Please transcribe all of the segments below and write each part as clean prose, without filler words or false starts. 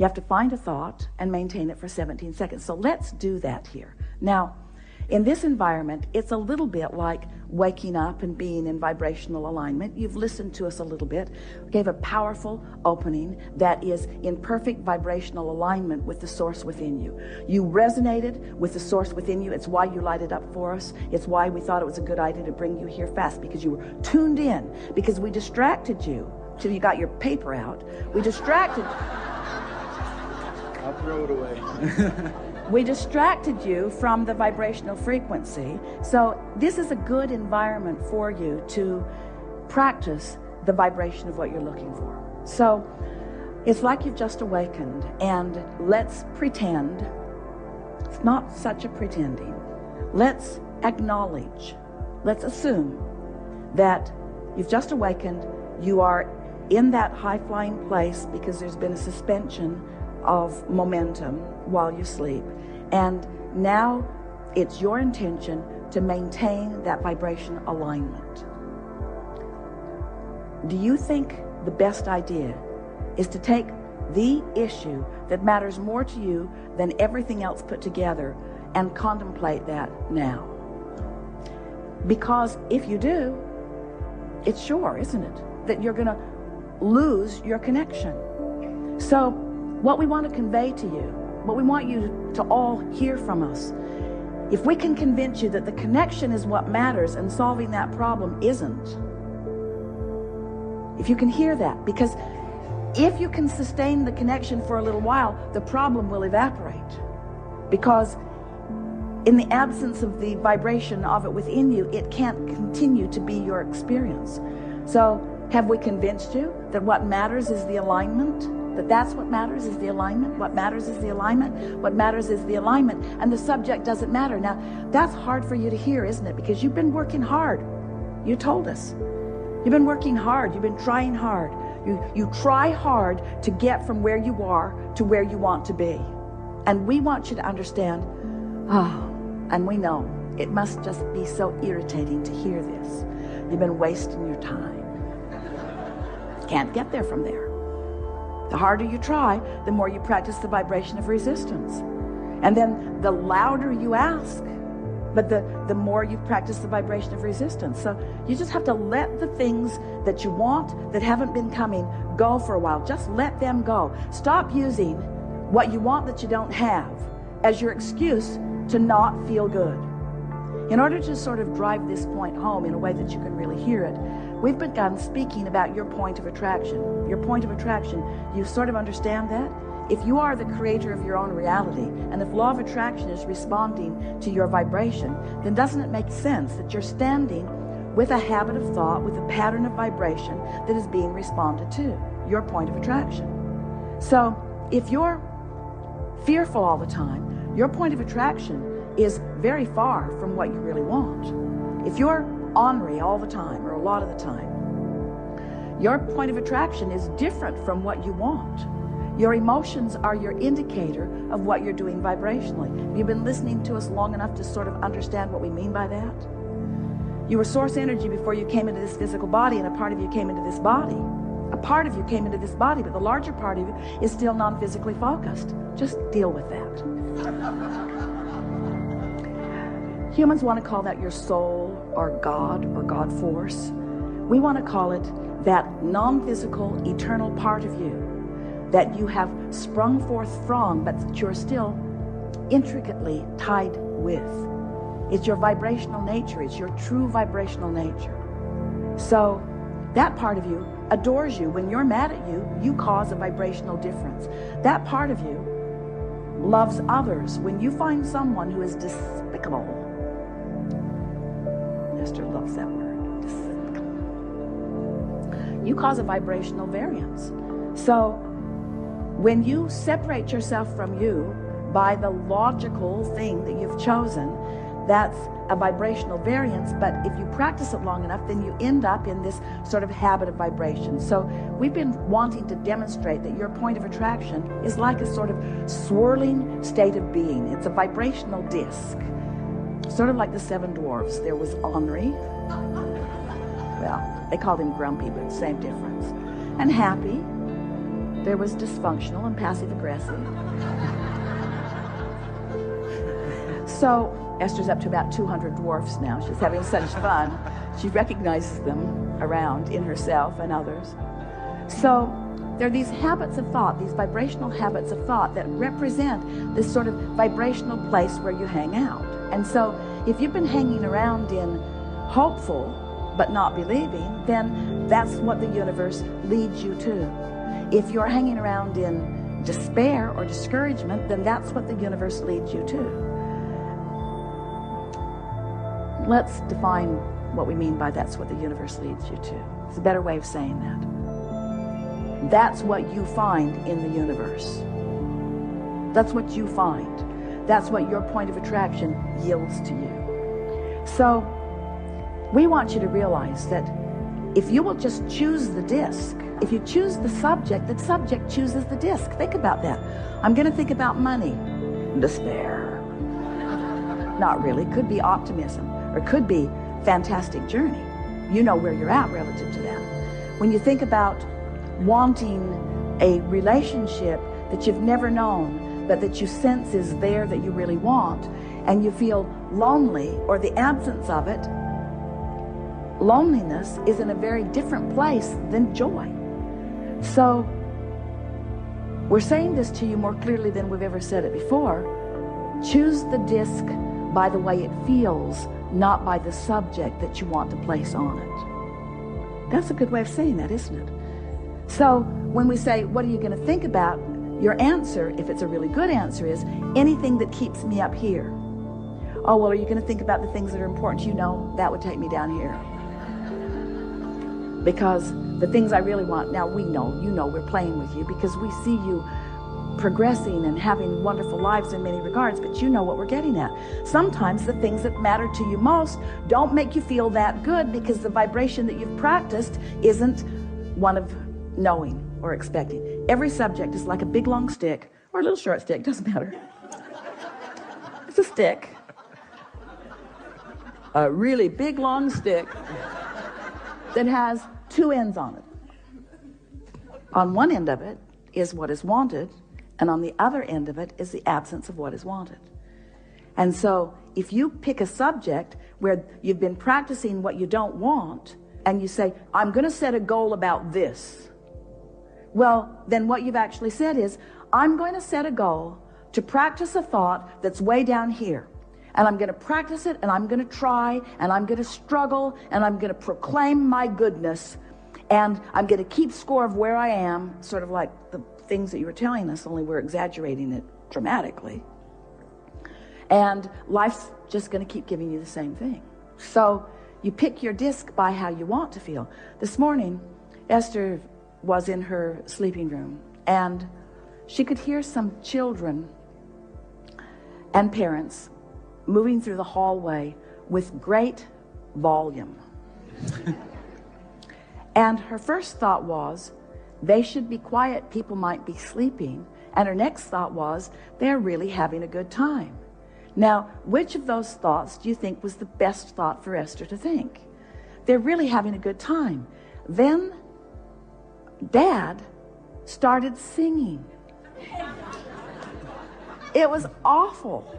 You have to find a thought and maintain it for 17 seconds. So let's do that here. Now, in this environment, it's a little bit like waking up and being in vibrational alignment. You've listened to us a little bit. We gave a powerful opening that is in perfect vibrational alignment with the source within you. You resonated with the source within you. It's why you lighted up for us. It's why we thought it was a good idea to bring you here fast, because you were tuned in, because we distracted you till you got your paper out. We distracted I'll throw it away. We distracted you from the vibrational frequency. So this is a good environment for you to practice the vibration of what you're looking for. So it's like you've just awakened, and let's pretend. It's not such a pretending. Let's acknowledge, let's assume that you've just awakened. You are in that high-flying place because there's been a suspension of momentum while you sleep. And now it's your intention to maintain that vibration alignment. Do you think the best idea is to take the issue that matters more to you than everything else put together and contemplate that now? Because if you do, it's sure, isn't it, that you're going to lose your connection. So what we want to convey to you, what we want you to all hear from us, if we can convince you that the connection is what matters and solving that problem isn't, if you can hear that, because if you can sustain the connection for a little while, the problem will evaporate, because in the absence of the vibration of it within you, it can't continue to be your experience. So have we convinced you that what matters is the alignment? That's what matters is the alignment. What matters is the alignment. What matters is the alignment. And the subject doesn't matter. Now, that's hard for you to hear, isn't it? Because you've been working hard. You told us. You've been working hard. You've been trying hard. You try hard to get from where you are to where you want to be. And we want you to understand, and we know, it must just be so irritating to hear this. You've been wasting your time. Can't get there from there. The harder you try, the more you practice the vibration of resistance. And then the louder you ask, but the more you practice the vibration of resistance. So you just have to let the things that you want that haven't been coming go for a while. Just let them go. Stop using what you want that you don't have as your excuse to not feel good. In order to sort of drive this point home in a way that you can really hear it, we've begun speaking about your point of attraction. Your point of attraction, you sort of understand that? If you are the creator of your own reality, and if law of attraction is responding to your vibration, then doesn't it make sense that you're standing with a habit of thought, with a pattern of vibration that is being responded to, your point of attraction? So if you're fearful all the time, your point of attraction is very far from what you really want. If you're ornery all the time, or a lot of the time, your point of attraction is different from what you want. Your emotions are your indicator of what you're doing vibrationally. Have you been listening to us long enough to sort of understand what we mean by that? You were source energy before you came into this physical body, and a part of you came into this body. A part of you came into this body, but the larger part of you is still non-physically focused. Just deal with that. Humans want to call that your soul, or God force. We want to call it that non-physical, eternal part of you that you have sprung forth from, but that you're still intricately tied with. It's your vibrational nature. It's your true vibrational nature. So that part of you adores you. When you're mad at you, you cause a vibrational difference. That part of you loves others. When you find someone who is despicable, Esther loves that word, despicable, you cause a vibrational variance. So when you separate yourself from you by the logical thing that you've chosen, that's a vibrational variance. But if you practice it long enough, then you end up in this sort of habit of vibration. So we've been wanting to demonstrate that your point of attraction is like a sort of swirling state of being. It's a vibrational disc, sort of like the seven dwarfs. There was Henri, well, they called him grumpy, but same difference, and happy, There was dysfunctional and passive aggressive. So Esther's up to about 200 dwarfs now. She's having such fun. She recognizes them around in herself and others. So there are these habits of thought, these vibrational habits of thought that represent this sort of vibrational place where you hang out. And so if you've been hanging around in hopeful but not believing, then that's what the universe leads you to. If you're hanging around in despair or discouragement, then that's what the universe leads you to. Let's define what we mean by that's what the universe leads you to. It's a better way of saying that. That's what you find in the universe. That's what you find. That's what your point of attraction yields to you. So we want you to realize that if you will just choose the disc, if you choose the subject chooses the disc. Think about that. I'm going to think about money. Despair. Not really. Could be optimism, or could be fantastic journey. You know where you're at relative to that. When you think about wanting a relationship that you've never known, but that you sense is there that you really want, and you feel lonely or the absence of it, loneliness is in a very different place than joy. So we're saying this to you more clearly than we've ever said it before. Choose the disc by the way it feels, not by the subject that you want to place on it. That's a good way of saying that, isn't it? So when we say, what are you going to think about? Your answer, if it's a really good answer, is anything that keeps me up here. Oh, well, are you going to think about the things that are important to you? No, that would take me down here. Because the things I really want, now we know, you know, we're playing with you because we see you progressing and having wonderful lives in many regards, but you know what we're getting at. Sometimes the things that matter to you most don't make you feel that good because the vibration that you've practiced isn't one of knowing or expecting. Every subject is like a big long stick or a little short stick, doesn't matter. It's a stick. A really big long stick that has two ends on it. On one end of it is what is wanted, and on the other end of it is the absence of what is wanted. And so if you pick a subject where you've been practicing what you don't want, and you say, I'm going to set a goal about this, well, then what you've actually said is, I'm going to set a goal to practice a thought that's way down here. And I'm going to practice it, and I'm going to try, and I'm going to struggle, and I'm going to proclaim my goodness, and I'm going to keep score of where I am, sort of like the things that you were telling us, only we're exaggerating it dramatically. And life's just going to keep giving you the same thing. So you pick your disc by how you want to feel. This morning, Esther was in her sleeping room, and she could hear some children and parents moving through the hallway with great volume. And her first thought was, they should be quiet, people might be sleeping. And her next thought was, they're really having a good time. Now, which of those thoughts do you think was the best thought for Esther to think? They're really having a good time. Then Dad started singing. It was awful.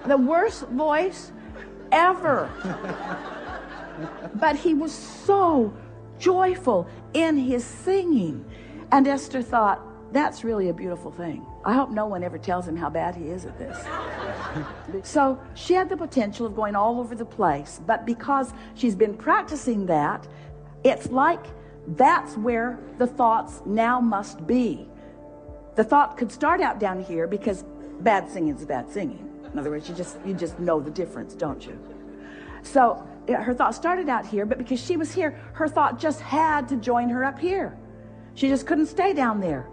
The worst voice ever. But he was so joyful in his singing. And Esther thought, that's really a beautiful thing. I hope no one ever tells him how bad he is at this. So she had the potential of going all over the place, but because she's been practicing that, it's like that's where the thoughts now must be. The thought could start out down here because bad singing is bad singing. In other words, you just know the difference, don't you? So her thought started out here, but because she was here, her thought just had to join her up here. She just couldn't stay down there.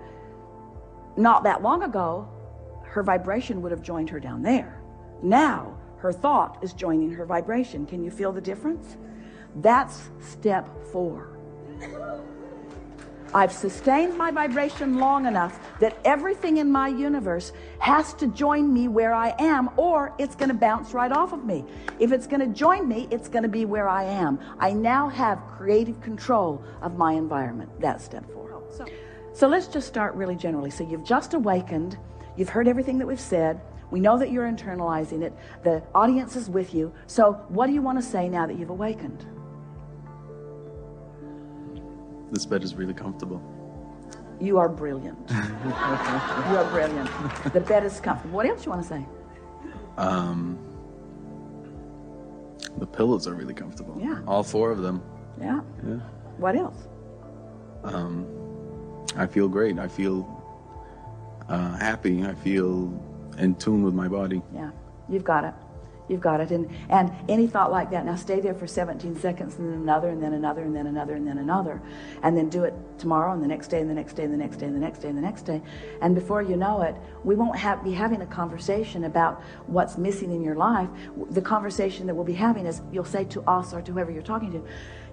Not that long ago, her vibration would have joined her down there. Now, her thought is joining her vibration. Can you feel the difference? That's step 4. I've sustained my vibration long enough that everything in my universe has to join me where I am, or it's going to bounce right off of me. If it's going to join me, it's going to be where I am. I now have creative control of my environment. That's step 4. So let's just start really generally. So you've just awakened. You've heard everything that we've said. We know that you're internalizing it. The audience is with you. So what do you want to say now that you've awakened? This bed is really comfortable. You are brilliant. You are brilliant. The bed is comfortable. What else you want to say? The pillows are really comfortable. Yeah. All 4 of them. Yeah. Yeah. What else? I feel great. I feel happy. I feel in tune with my body. Yeah. You've got it. You've got it. And any thought like that, now stay there for 17 seconds, and then another, and then another, and then another, and then another. And then do it tomorrow, and the next day, and the next day, and the next day, and the next day, and the next day. And before you know it, we won't be having a conversation about what's missing in your life. The conversation that we'll be having is, you'll say to us or to whoever you're talking to,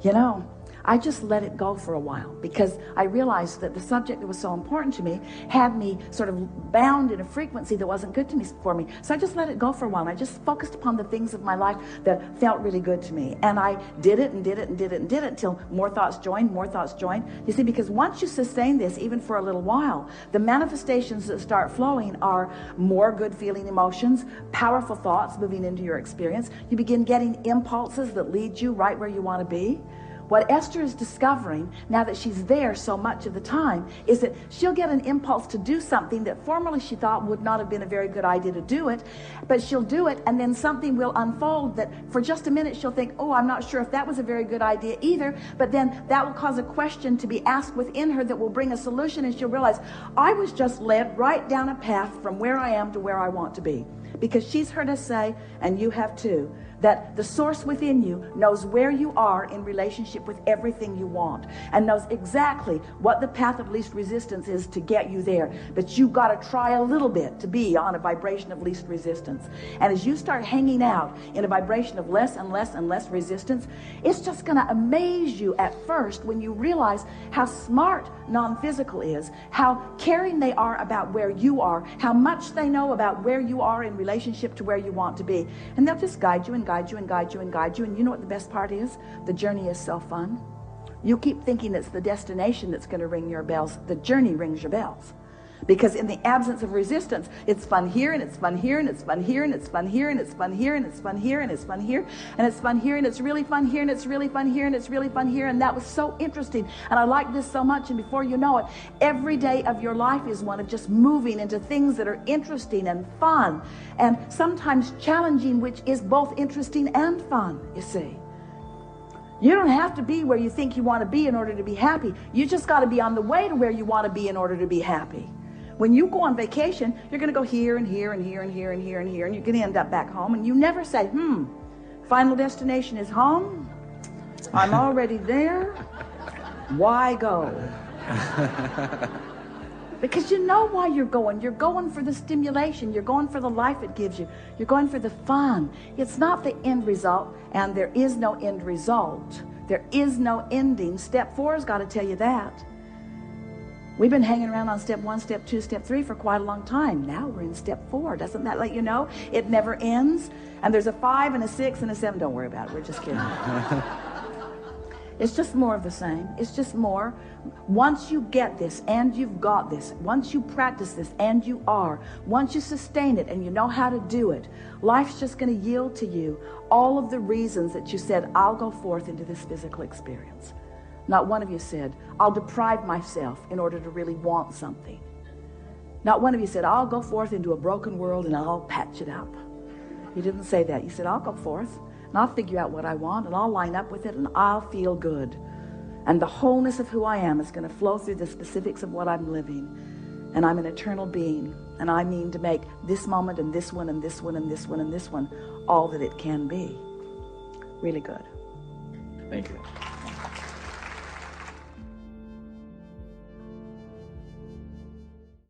you know, I just let it go for a while because I realized that the subject that was so important to me had me sort of bound in a frequency that wasn't good to me for me. So I just let it go for a while, and I just focused upon the things of my life that felt really good to me. And I did it and did it and did it and did it until more thoughts joined, more thoughts joined. You see, because once you sustain this, even for a little while, the manifestations that start flowing are more good feeling emotions, powerful thoughts moving into your experience. You begin getting impulses that lead you right where you want to be. What Esther is discovering, now that she's there so much of the time, is that she'll get an impulse to do something that formerly she thought would not have been a very good idea to do it, but she'll do it, and then something will unfold that for just a minute she'll think, oh, I'm not sure if that was a very good idea either, but then that will cause a question to be asked within her that will bring a solution, and she'll realize, I was just led right down a path from where I am to where I want to be. Because she's heard us say, and you have too, that the source within you knows where you are in relationship with everything you want, and knows exactly what the path of least resistance is to get you there. But you've got to try a little bit to be on a vibration of least resistance. And as you start hanging out in a vibration of less and less and less resistance, it's just going to amaze you at first when you realize how smart non-physical is, how caring they are about where you are, how much they know about where you are in relationship to where you want to be. And they'll just guide you and guide you and guide you and guide you. And you know what the best part is? The journey is so fun. You keep thinking it's the destination that's going to ring your bells. The journey rings your bells. Because in the absence of resistance, it's fun here, and it's fun here, and it's fun here, and it's fun here, and it's fun here, and it's fun here, and it's fun here, and it's fun here, and it's really fun here, and it's really fun here, and it's really fun here. And that was so interesting. And I like this so much. And before you know it, every day of your life is one of just moving into things that are interesting and fun, and sometimes challenging, which is both interesting and fun, you see. You don't have to be where you think you want to be in order to be happy. You just got to be on the way to where you want to be in order to be happy. When you go on vacation, you're going to go here and here and here and here and here and here, and you're going to end up back home, and you never say, final destination is home. I'm already there. Why go? Because you know why you're going. You're going for the stimulation. You're going for the life it gives you. You're going for the fun. It's not the end result, and there is no end result. There is no ending. Step 4 has got to tell you that. We've been hanging around on step 1, step 2, step 3 for quite a long time. Now we're in step 4. Doesn't that let you know it never ends? And there's a 5 and a 6 and a 7. Don't worry about it. We're just kidding. It's just more of the same. It's just more. Once you get this and you've got this, once you practice this and you are, once you sustain it and you know how to do it, life's just going to yield to you all of the reasons that you said, I'll go forth into this physical experience. Not one of you said, I'll deprive myself in order to really want something. Not one of you said, I'll go forth into a broken world and I'll patch it up. You didn't say that. You said, I'll go forth and I'll figure out what I want and I'll line up with it and I'll feel good. And the wholeness of who I am is going to flow through the specifics of what I'm living. And I'm an eternal being. And I mean to make this moment and this one and this one and this one and this one all that it can be. Really good. Thank you.